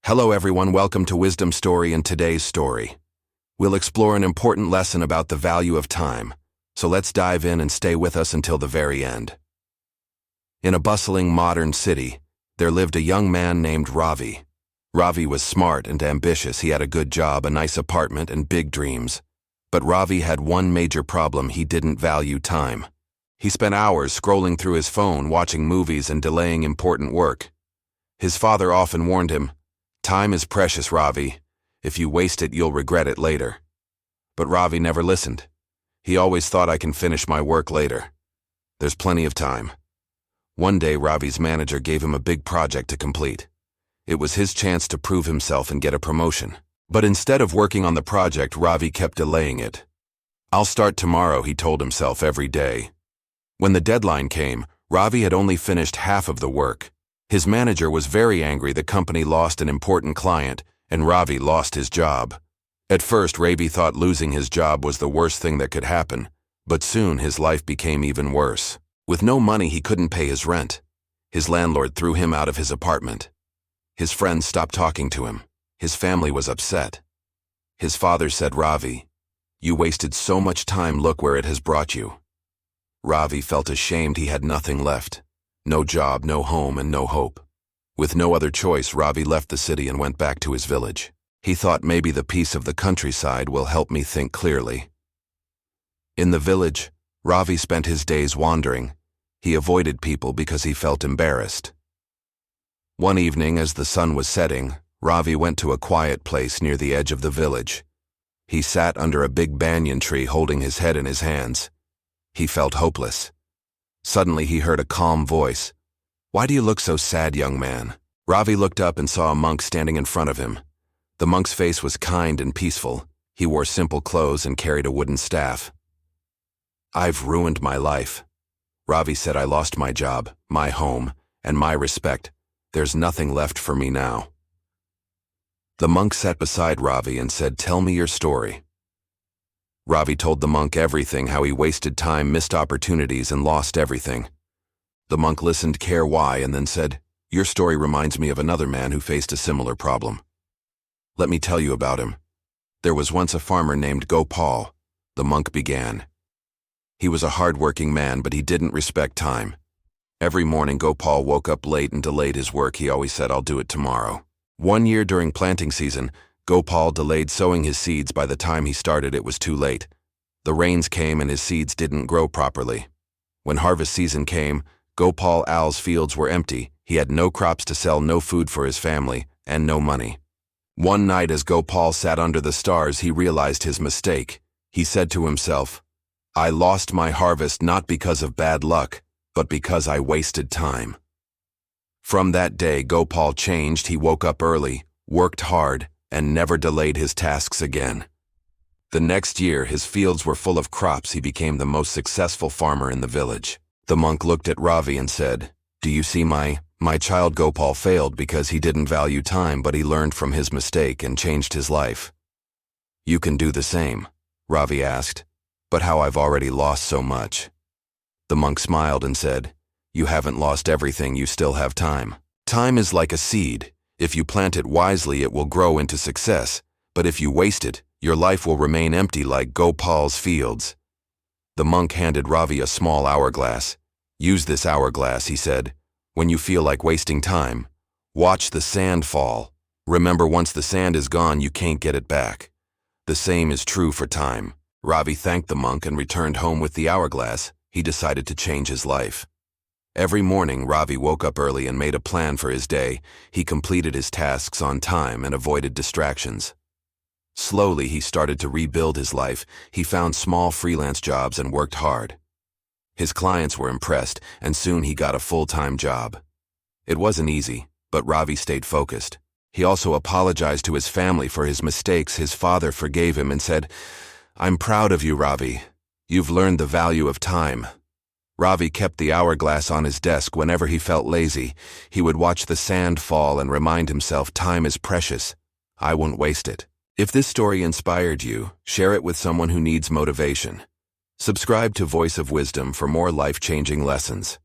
Hello everyone, welcome to Wisdom Story and today's story. We'll explore an important lesson about the value of time, so let's dive in and stay with us until the very end. In a bustling modern city, there lived a young man named Ravi. Ravi was smart and ambitious. He had a good job, a nice apartment, and big dreams. But Ravi had one major problem: he didn't value time. He spent hours scrolling through his phone, watching movies, and delaying important work. His father often warned him, "Time is precious, Ravi. If you waste it, you'll regret it later." But Ravi never listened. He always thought, "I can finish my work later. There's plenty of time." One day, Ravi's manager gave him a big project to complete. It was his chance to prove himself and get a promotion. But instead of working on the project, Ravi kept delaying it. "I'll start tomorrow," he told himself every day. When the deadline came, Ravi had only finished half of the work. His manager was very angry. The company lost an important client, and Ravi lost his job. At first, Ravi thought losing his job was the worst thing that could happen, but soon his life became even worse. With no money, he couldn't pay his rent. His landlord threw him out of his apartment. His friends stopped talking to him. His family was upset. His father said, "Ravi, you wasted so much time. Look where it has brought you." Ravi felt ashamed. He had nothing left. No job, no home, and no hope. With no other choice, Ravi left the city and went back to his village. He thought, maybe the peace of the countryside will help me think clearly. In the village, Ravi spent his days wandering. He avoided people because he felt embarrassed. One evening, as the sun was setting, Ravi went to a quiet place near the edge of the village. He sat under a big banyan tree, holding his head in his hands. He felt hopeless. Suddenly he heard a calm voice. "Why do you look so sad, young man?" Ravi looked up and saw a monk standing in front of him. The monk's face was kind and peaceful. He wore simple clothes and carried a wooden staff. "I've ruined my life," Ravi said. "I lost my job, my home, and my respect. There's nothing left for me now." The monk sat beside Ravi and said, "Tell me your story." Ravi told the monk everything: how he wasted time, missed opportunities, and lost everything. The monk listened, care why, and then said, "Your story reminds me of another man who faced a similar problem. Let me tell you about him. There was once a farmer named Gopal," the monk began. "He was a hard-working man, but he didn't respect time. Every morning, Gopal woke up late and delayed his work. He always said, 'I'll do it tomorrow.' One year during planting season, Gopal delayed sowing his seeds. By the time he started, it was too late. The rains came and his seeds didn't grow properly. When harvest season came, Gopal's fields were empty. He had no crops to sell, no food for his family, and no money. One night, as Gopal sat under the stars, he realized his mistake. He said to himself, "I lost my harvest not because of bad luck, but because I wasted time." From that day, Gopal changed. He woke up early, worked hard, and never delayed his tasks again. The next year, his fields were full of crops. He became the most successful farmer in the village. The monk looked at Ravi and said, "Do you see, my child Gopal failed because he didn't value time, but he learned from his mistake and changed his life. You can do the same." Ravi asked, "But how? I've already lost so much." The monk smiled and said, "You haven't lost everything. You still have time. Time is like a seed. If you plant it wisely, it will grow into success. But if you waste it, your life will remain empty like Gopal's fields." The monk handed Ravi a small hourglass. "Use this hourglass," he said, "when you feel like wasting time. Watch the sand fall. Remember, once the sand is gone, you can't get it back. The same is true for time." Ravi thanked the monk and returned home with the hourglass. He decided to change his life. Every morning, Ravi woke up early and made a plan for his day. He completed his tasks on time and avoided distractions. Slowly, he started to rebuild his life. He found small freelance jobs and worked hard. His clients were impressed, and soon he got a full-time job. It wasn't easy, but Ravi stayed focused. He also apologized to his family for his mistakes. His father forgave him and said, "I'm proud of you, Ravi. You've learned the value of time." Ravi kept the hourglass on his desk. Whenever he felt lazy, he would watch the sand fall and remind himself, "Time is precious. I won't waste it." If this story inspired you, share it with someone who needs motivation. Subscribe to Voice of Wisdom for more life-changing lessons.